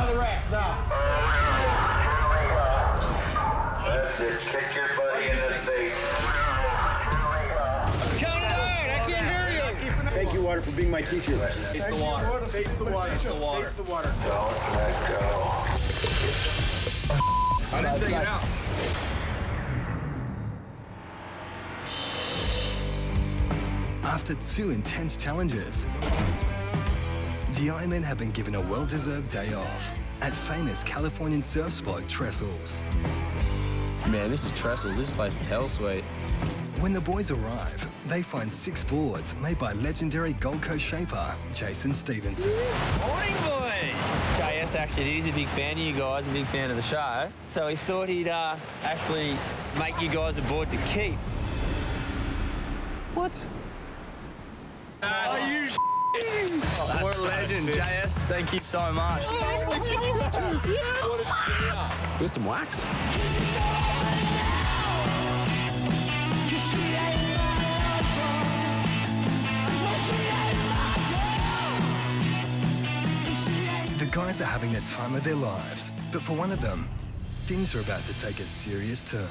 of the ramp, now. That's it. Kick your buddy in the face. Count it out! I can't hear you! Thank you, water, for being my teacher. Face the water. Face the water. Face the water. Face the water. Don't let go. I didn't take it out. After 2 intense challenges, the Ironmen have been given a well-deserved day off at famous Californian surf spot Trestles. Man, this is Trestles. This place is hell sweet. When the boys arrive, they find 6 boards made by legendary Gold Coast shaper Jason Stevenson. Morning, boys! JS actually, he's a big fan of you guys, a big fan of the show. So he thought he'd actually make you guys a board to keep. What? Are you What a legend, JS. Thank you so much. With some wax? The guys are having the time of their lives, but for one of them, things are about to take a serious turn.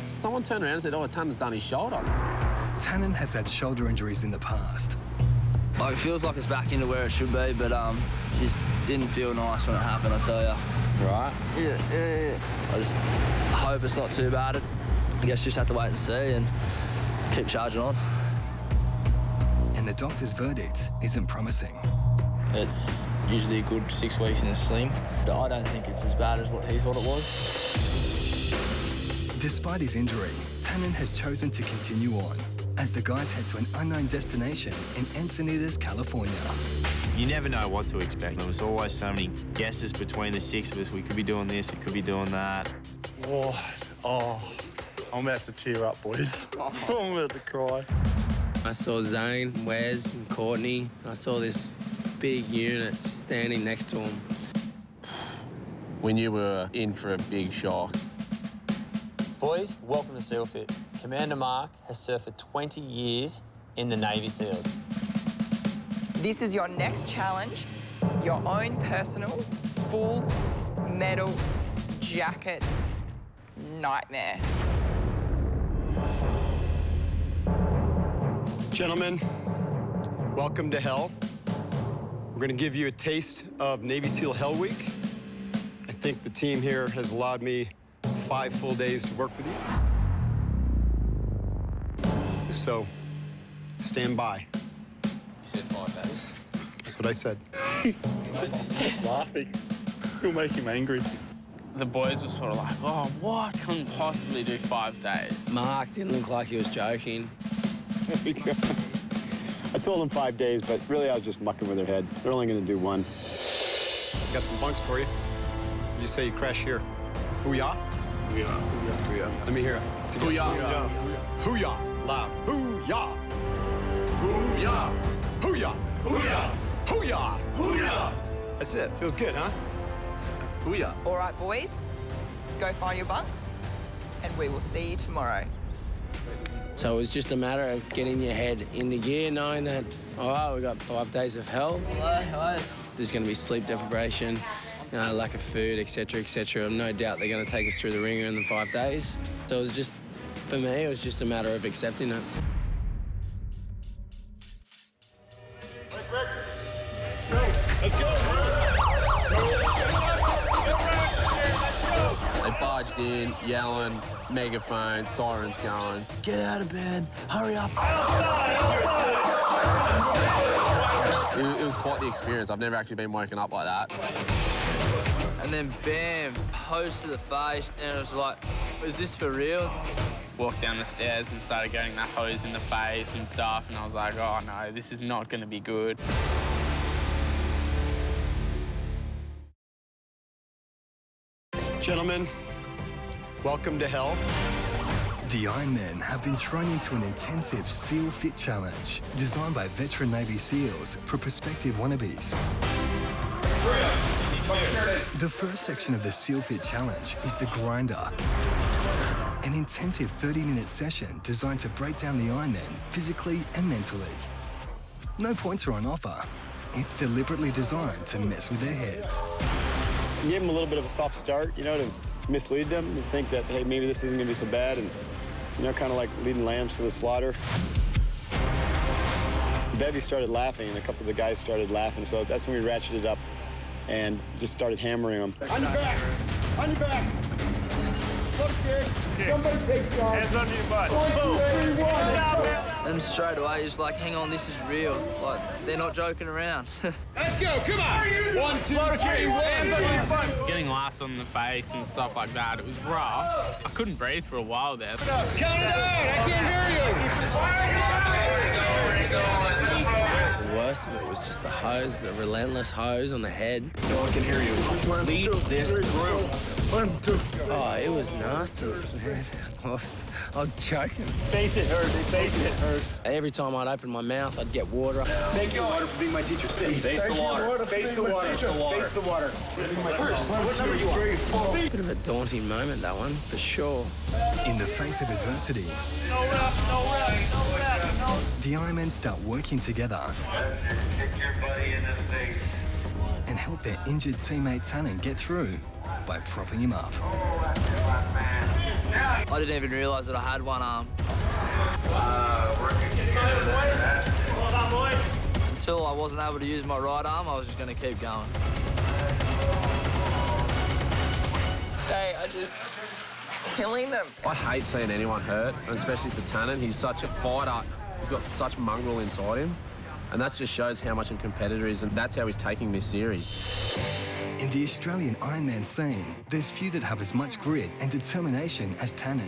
Someone turned around and said, oh, Tannen's done his shoulder. Tannen has had shoulder injuries in the past. It feels like it's back into where it should be, but just didn't feel nice when it happened, I tell you. Right? Yeah. I just hope it's not too bad. I guess just have to wait and see and keep charging on. And the doctor's verdict isn't promising. It's usually a good 6 weeks in a sling, but I don't think it's as bad as what he thought it was. Despite his injury, Tannen has chosen to continue on as the guys head to an unknown destination in Encinitas, California. You never know what to expect. There was always so many guesses between the 6 of us. We could be doing this, we could be doing that. Oh, I'm about to tear up, boys. I'm about to cry. I saw Zane, Wes, and Courtney. I saw this big unit standing next to him. We knew we were in for a big shock. Boys, welcome to SEALFIT. Commander Mark has served for 20 years in the Navy SEALs. This is your next challenge, your own personal, full metal jacket nightmare. Gentlemen, welcome to hell. We're going to give you a taste of Navy SEAL Hell Week. I think the team here has allowed me 5 full days to work with you. So, stand by. You said 5 days? That's what I said. Stop laughing. You'll make him angry. The boys were sort of like, oh, what? Couldn't possibly do 5 days. Mark didn't look like he was joking. I told them 5 days, but really I was just mucking with their head. They're only going to do 1. Got some bunks for you. You say you crash here. Booyah? Booyah. Booyah. Let me hear it. Booyah. Hooyah. Loud. Hooyah. Booyah. Hooyah. Booyah. Hooyah. Booyah. That's it. Feels good, huh? Booyah. All right, boys, go find your bunks, and we will see you tomorrow. So it was just a matter of getting your head into gear, knowing that, oh, we got 5 days of hell. Hello. There's going to be sleep deprivation, lack of food, etc., etc. No doubt they're going to take us through the ringer in the 5 days. So it was just, for me, it was just a matter of accepting it. Let's go. They barged in, yelling, megaphone, sirens going, get out of bed, hurry up. It was quite the experience. I've never actually been woken up like that. And then bam, hose to the face, and it was like, is this for real? Walked down the stairs and started getting that hose in the face and stuff, and I was like, oh no, this is not going to be good. Gentlemen, welcome to hell. The Ironmen have been thrown into an intensive SEAL Fit challenge designed by veteran Navy SEALs for prospective wannabes. The first section of the SEAL Fit challenge is the Grinder, an intensive 30-minute session designed to break down the Ironmen physically and mentally. No points are on offer, It's deliberately designed to mess with their heads. You gave them a little bit of a soft start, you know, to mislead them, to think that, hey, maybe this isn't gonna be so bad, and, you know, kind of like leading lambs to the slaughter. Bevy started laughing, and a couple of the guys started laughing, so that's when we ratcheted up and just started hammering them. On your back! On your back! Look, kid! Somebody take the arm! Hands under your butt. And straight away, he's like, hang on, this is real. Like, they're not joking around. Let's go, come on! 1, 2, 3, 1! Getting last on the face and stuff like that, it was rough. I couldn't breathe for a while there. Count it out! I can't hear you! The worst of it was just the hose, the relentless hose on the head. No one can hear you. Lead this through. 1, 2. Oh, it was nasty. I was choking. Face it hurt. Face it hurt. Every time I'd open my mouth, I'd get water. Thank you, water, for being my teacher. Sit. Face the water. Face the water. Face the water. First, what number you are? Bit of a daunting moment, that one, for sure. In the face of adversity, the Ironmen start working together Kick your buddy in the face. and help their injured teammate Tannen get through by propping him up. I didn't even realise that I had one arm. Until I wasn't able to use my right arm, I was just going to keep going. They are just killing them. I hate seeing anyone hurt, especially for Tannen. He's such a fighter. He's got such mongrel inside him. And that just shows how much of a competitor he is, and that's how he's taking this series. In the Australian Ironman scene, there's few that have as much grit and determination as Tannen.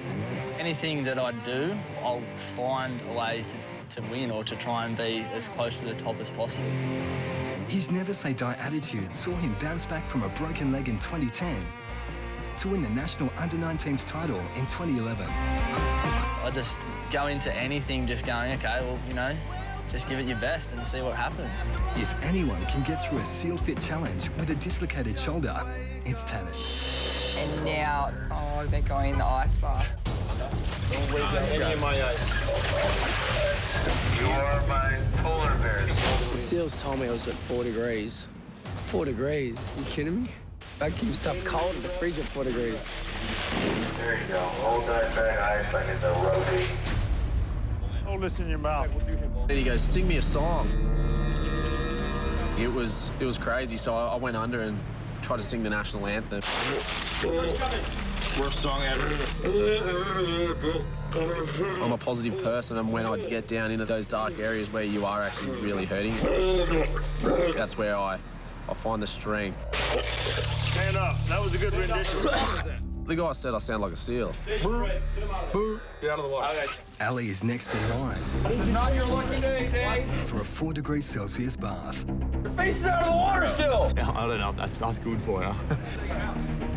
Anything that I do, I'll find a way to win or to try and be as close to the top as possible. His never-say-die attitude saw him bounce back from a broken leg in 2010 to win the national under-19s title in 2011. I just go into anything just going, okay, well, you know, just give it your best and see what happens. If anyone can get through a seal-fit challenge with a dislocated shoulder, it's Tannen. And now, oh, they're going in the ice bath. Don't waste any of my ice. You are my polar bears. The SEALs told me I was at 4 degrees. 4 degrees? You kidding me? I keep stuff cold in the fridge at 4 degrees. There you go. Hold that bag ice like it's a roadie. Hold this in your mouth. Then he goes, sing me a song. It was crazy, so I went under and tried to sing the national anthem. Worst song ever. I'm a positive person, and when I get down into those dark areas where you are actually really hurting, that's where I find the strength. Stand up. That was a good rendition. The guy said I sound like a seal. Boo. Get out of the water. Ali is next in line This is not your lucky day, Dave! for a 4 degrees Celsius bath. Face is out of the water still! I don't know if that's good for you.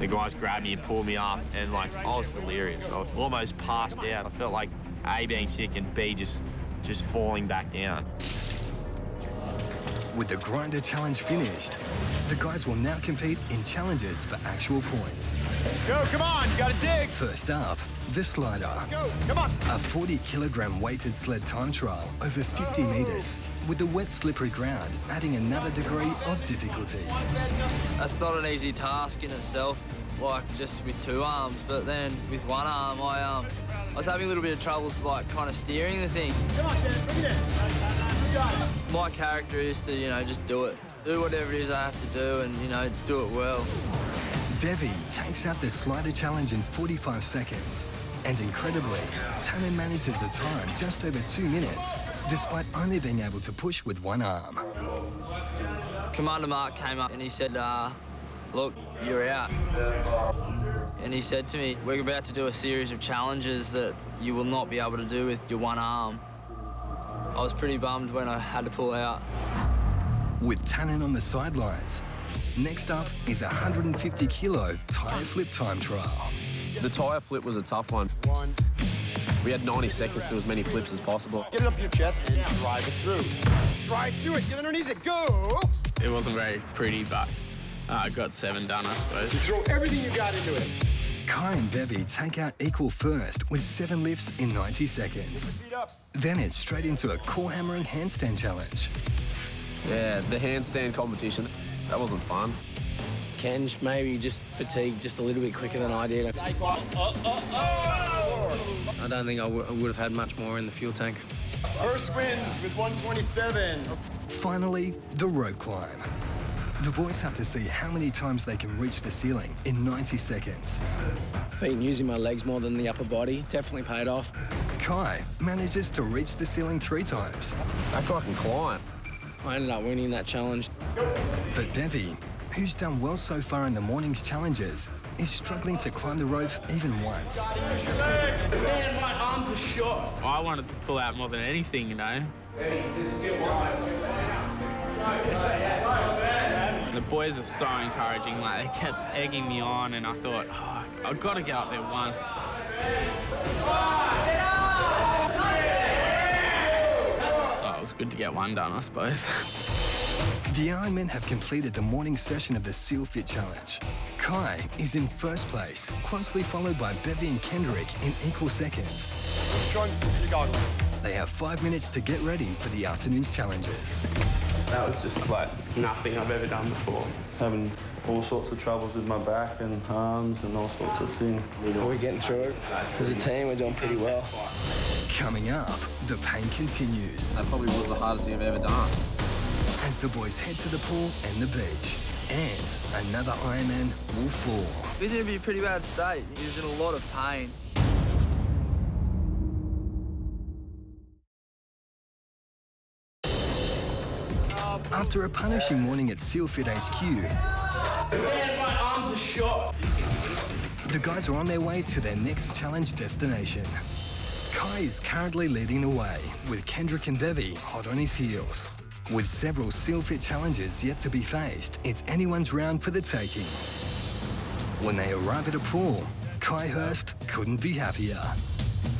The guys grabbed me and pulled me up, and like I was delirious. I was almost passed out. I felt like A, being sick, and B, just falling back down. With the grinder challenge finished, the guys will now compete in challenges for actual points. Go, come on, you gotta dig. First up, the slider. Go, come on. A 40-kilogram weighted sled time trial over 50 metres, with the wet, slippery ground adding another degree of difficulty. That's not an easy task in itself, like just with 2 arms, but then with 1 arm, I was having a little bit of trouble, like kind of steering the thing. Come on, Dad, bring it in. My character is to, you know, just do it. Do whatever it is I have to do and, you know, do it well. Devi takes out the slider challenge in 45 seconds. And incredibly, Tannen manages a time just over 2 minutes, despite only being able to push with 1 arm. Commander Mark came up and he said, look, you're out. And he said to me, we're about to do a series of challenges that you will not be able to do with your 1 arm. I was pretty bummed when I had to pull out. With Tannen on the sidelines, next up is a 150-kilo tyre flip time trial. The tyre flip was a tough one. We had 90 seconds to do as many flips as possible. Get it up your chest and drive it through. Drive through it, get underneath it, go! It wasn't very pretty, but I got 7 done, I suppose. Throw everything you got into it. Kai and Bevy take out equal first with 7 lifts in 90 seconds. Then it's straight into a core hammering handstand challenge. Yeah, the handstand competition, that wasn't fun. Kenj maybe just fatigued just a little bit quicker than I did. I don't think I would have had much more in the fuel tank. Hurst wins with 127. Finally, the rope climb. The boys have to see how many times they can reach the ceiling in 90 seconds. Feet and using my legs more than the upper body definitely paid off. Kai manages to reach the ceiling 3 times. That guy can climb. I ended up winning that challenge. But Bevy, who's done well so far in the morning's challenges, is struggling to climb the rope even once. Man, my arms are short. I wanted to pull out more than anything, you know. The boys were so encouraging, like they kept egging me on, and I thought, oh, I've got to get up there once. Oh, it was good to get one done, I suppose. The IronMen have completed the morning session of the Seal Fit Challenge. Kai is in first place, closely followed by Bevy and Kendrick in equal seconds. Trunks and your goggles. They have 5 minutes to get ready for the afternoon's challenges. That was just like nothing I've ever done before. Having all sorts of troubles with my back and arms and all sorts of things. We're getting through it. As a team, we're doing pretty well. Coming up, the pain continues. That probably was the hardest thing I've ever done. As the boys head to the pool and the beach, and another Ironman will fall. He's in a pretty bad state. He's in a lot of pain. After a punishing morning at SealFit HQ, Man, my arms are short. the guys are on their way to their next challenge destination. Kai is currently leading the way, with Kendrick and Bevy hot on his heels. With several SealFit challenges yet to be faced, it's anyone's round for the taking. When they arrive at a pool, Kai Hurst couldn't be happier.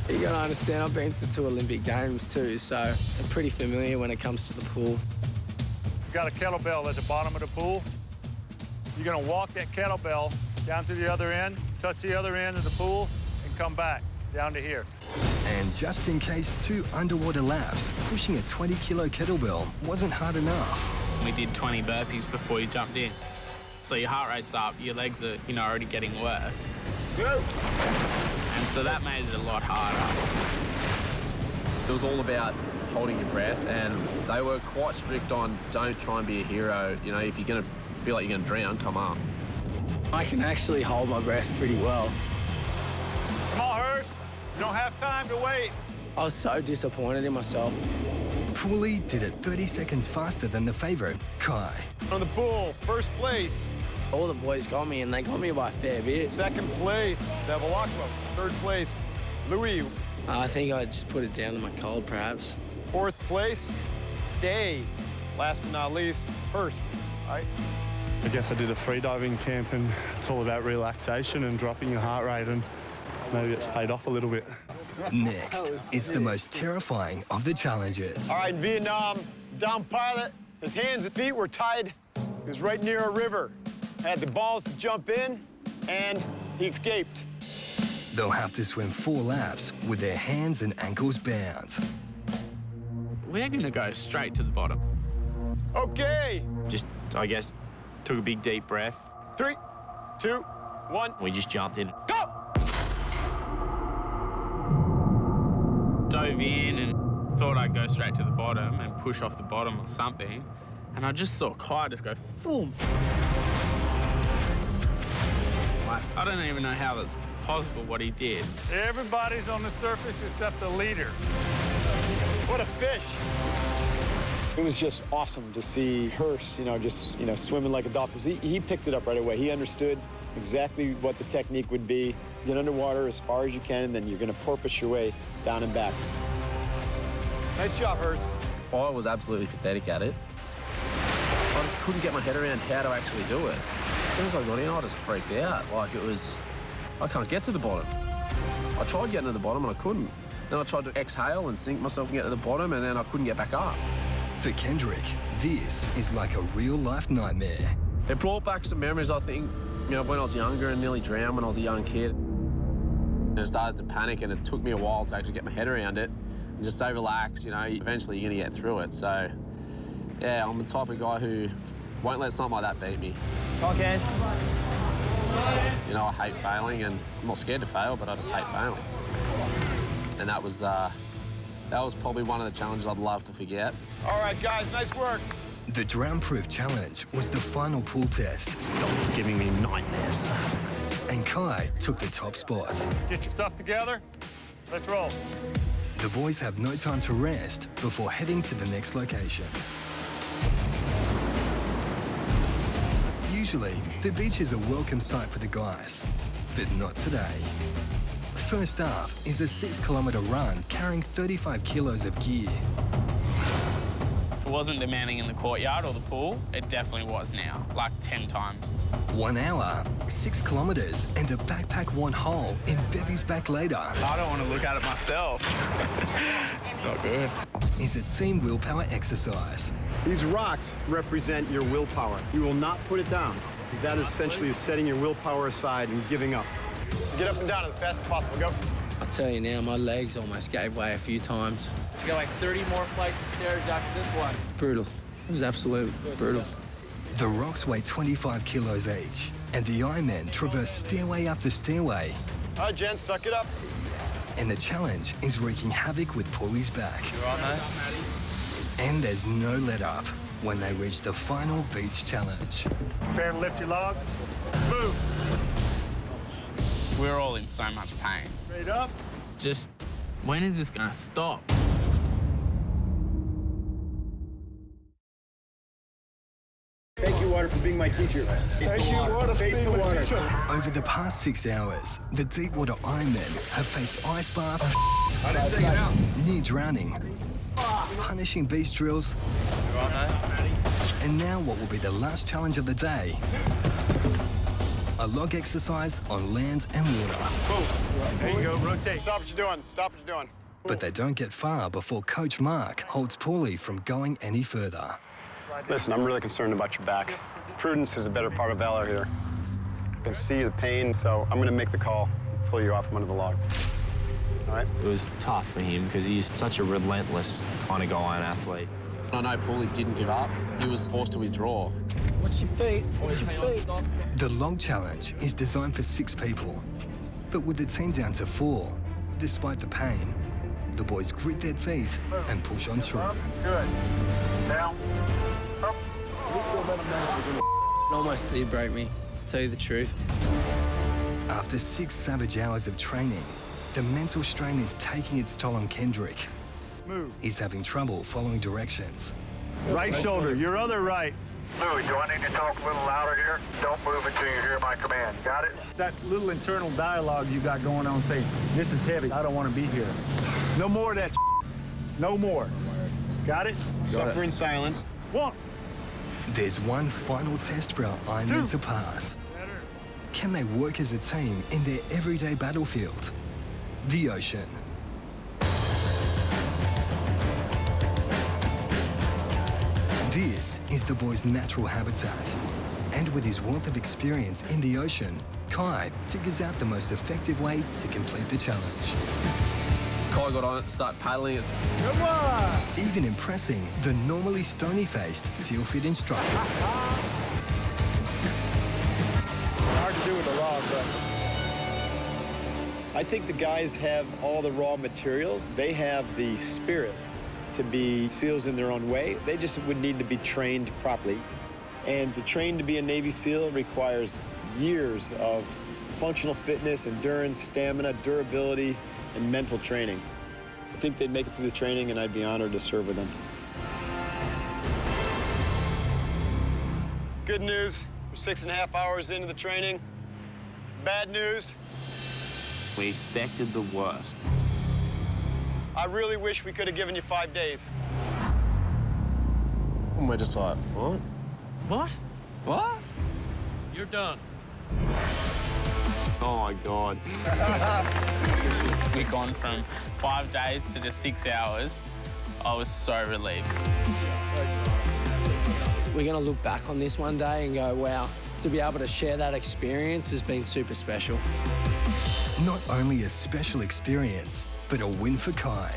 You gotta understand, I've been to 2 Olympic Games too, so I'm pretty familiar when it comes to the pool. You've got a kettlebell at the bottom of the pool. You're gonna walk that kettlebell down to the other end, touch the other end of the pool, and come back down to here. And just in case 2 underwater laps, pushing a 20-kilo kettlebell wasn't hard enough. We did 20 burpees before you jumped in. So your heart rate's up, your legs are, already getting worked. Go! And so that made it a lot harder. It was all about holding your breath, and they were quite strict on don't try and be a hero. You know, if you're going to feel like you're going to drown, come up. I can actually hold my breath pretty well. Come on, Hurst. You don't have time to wait. I was so disappointed in myself. Pooley did it 30 seconds faster than the favourite, Kai. On the pool, first place. All the boys got me, and they got me by a fair bit. Second place, Bevilacqua. Third place, Louis. I think I just put it down to my cold, perhaps. Fourth place, Dave. Last but not least, Hurst. All right. I guess I did a freediving camp, and it's all about relaxation and dropping your heart rate, and maybe it's paid off a little bit. Next, it's the most terrifying of the challenges. All right, in Vietnam, down pilot, his hands and feet were tied. He was right near a river. Had the balls to jump in, and he escaped. They'll have to swim 4 laps with their hands and ankles bound. We're going to go straight to the bottom. Okay. Just, I guess, took a big deep breath. 3, 2, 1. We just jumped in. Go! Dove in and thought I'd go straight to the bottom and push off the bottom or something. And I just saw Kai just go, boom. I don't even know how that's possible what he did. Everybody's on the surface except the leader. What a fish. It was just awesome to see Hurst, just, swimming like a dolphin. He picked it up right away. He understood exactly what the technique would be. Get underwater as far as you can, and then you're going to porpoise your way down and back. Nice job, Hurst. I was absolutely pathetic at it. I just couldn't get my head around how to actually do it. As soon as I got in, I just freaked out. Like it was, I can't get to the bottom. I tried getting to the bottom and I couldn't. Then I tried to exhale and sink myself and get to the bottom, and then I couldn't get back up. For Kendrick, this is like a real-life nightmare. It brought back some memories, I think, when I was younger and nearly drowned when I was a young kid. And I started to panic, and it took me a while to actually get my head around it and just stay relaxed. Eventually you're going to get through it. So, Yeah, I'm the type of guy who won't let something like that beat me. Come on, Cage. You know, I hate failing, and I'm not scared to fail, but I just hate failing. And that was probably one of the challenges I'd love to forget. All right, guys, nice work. The drown-proof challenge was the final pool test. It's giving me nightmares. And Kai took the top spot. Get your stuff together. Let's roll. The boys have no time to rest before heading to the next location. Usually, the beach is a welcome sight for the guys, but not today. First up is a 6-kilometre run carrying 35 kilos of gear. If it wasn't demanding in the courtyard or the pool, it definitely was now, like 10 times. 1 hour, 6 kilometres, and a backpack one hole in Bevy's back later. I don't want to look at it myself. It's not good. Is a team willpower exercise. These rocks represent your willpower. You will not put it down, because that essentially is setting your willpower aside and giving up. Get up and down as fast as possible. Go. I'll tell you now, my legs almost gave way a few times. You got like 30 more flights of stairs after this one. Brutal. It was absolute brutal. The rocks weigh 25 kilos each, and the IronMen traverse stairway after stairway. All right, Jen, suck it up. And the challenge is wreaking havoc with Paulie's back. You're on that. And there's no let-up when they reach the final beach challenge. Prepare to lift your log. Move. We're all in so much pain. Straight up. Just, when is this gonna stop? Thank you, water, for being my teacher. Thank you, water, for being my teacher. Over the past 6 hours, the deepwater IronMen have faced ice baths, near drowning, punishing beach drills, and now what will be the last challenge of the day, a log exercise on land and water. There you go, rotate. Stop what you're doing. Stop what you're doing. But they don't get far before Coach Mark holds Paulie from going any further. Listen, I'm really concerned about your back. Prudence is a better part of valor here. I can see the pain, so I'm going to make the call, pull you off from under the log. All right? It was tough for him because he's such a relentless kind of guy and athlete. I know Paulie didn't give up. He was forced to withdraw. Watch your feet. Watch your feet. The log challenge is designed for 6 people, but with the team down to 4, despite the pain, the boys grit their teeth and push on through. Good. Down. Up. It almost did break me, to tell you the truth. After 6 savage hours of training, the mental strain is taking its toll on Kendrick. Move. He's having trouble following directions. Right shoulder, your other right. Louie, do I need to talk a little louder here? Don't move until you hear my command. Got it? That little internal dialogue you got going on saying, this is heavy, I don't want to be here. No more of that. No more. Got it? Suffer in silence. 1. There's one final test for our IronMen to pass. Can they work as a team in their everyday battlefield? The ocean. This is the boys' natural habitat. And with his wealth of experience in the ocean, Kai figures out the most effective way to complete the challenge. Kai got on it, started paddling it. Good one. Even impressing the normally stony-faced SEALFIT instructors. Hard to do with the log, but I think the guys have all the raw material. They have the spirit to be SEALs in their own way. They just would need to be trained properly. And to train to be a Navy SEAL requires years of functional fitness, endurance, stamina, durability, and mental training. I think they'd make it through the training, and I'd be honored to serve with them. Good news, we're 6.5 hours into the training. Bad news, We expected the worst. I really wish we could have given you 5 days. And we're just like, what? What? What? You're done. Oh my God. We've gone from 5 days to just 6 hours. I was so relieved. We're going to look back on this one day and go, wow, to be able to share that experience has been super special. Not only a special experience, but a win for Kai.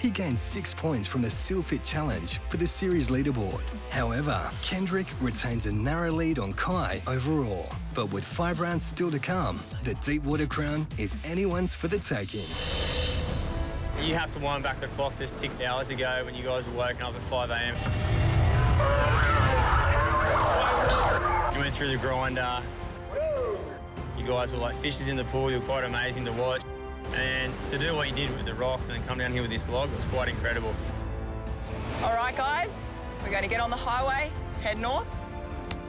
He gained 6 points from the Seal Fit Challenge for the series leaderboard. However, Kendrick retains a narrow lead on Kai overall. But with 5 rounds still to come, the Deepwater crown is anyone's for the taking. You have to wind back the clock to 6 hours ago when you guys were woken up at 5 a.m. You went through the grinder. You guys were like fishes in the pool. You were quite amazing to watch. And to do what you did with the rocks and then come down here with this log, it was quite incredible. All right, guys, we're going to get on the highway, head north.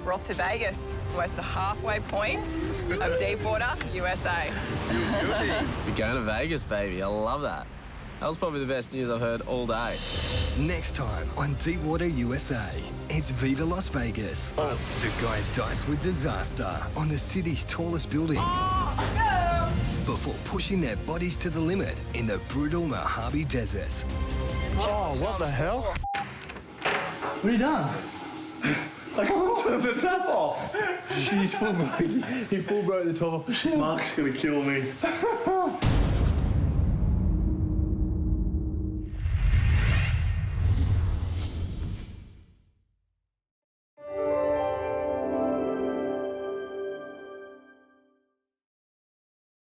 We're off to Vegas, where's the halfway point of Deepwater, USA. We're going to Vegas, baby. I love that. That was probably the best news I've heard all day. Next time on Deepwater USA, it's Viva Las Vegas. The guys dice with disaster on the city's tallest building. Before pushing their bodies to the limit in the brutal Mojave Desert. Oh, what the hell? What have you done? I can't turn the tap off. He full broke the top. Mark's gonna kill me.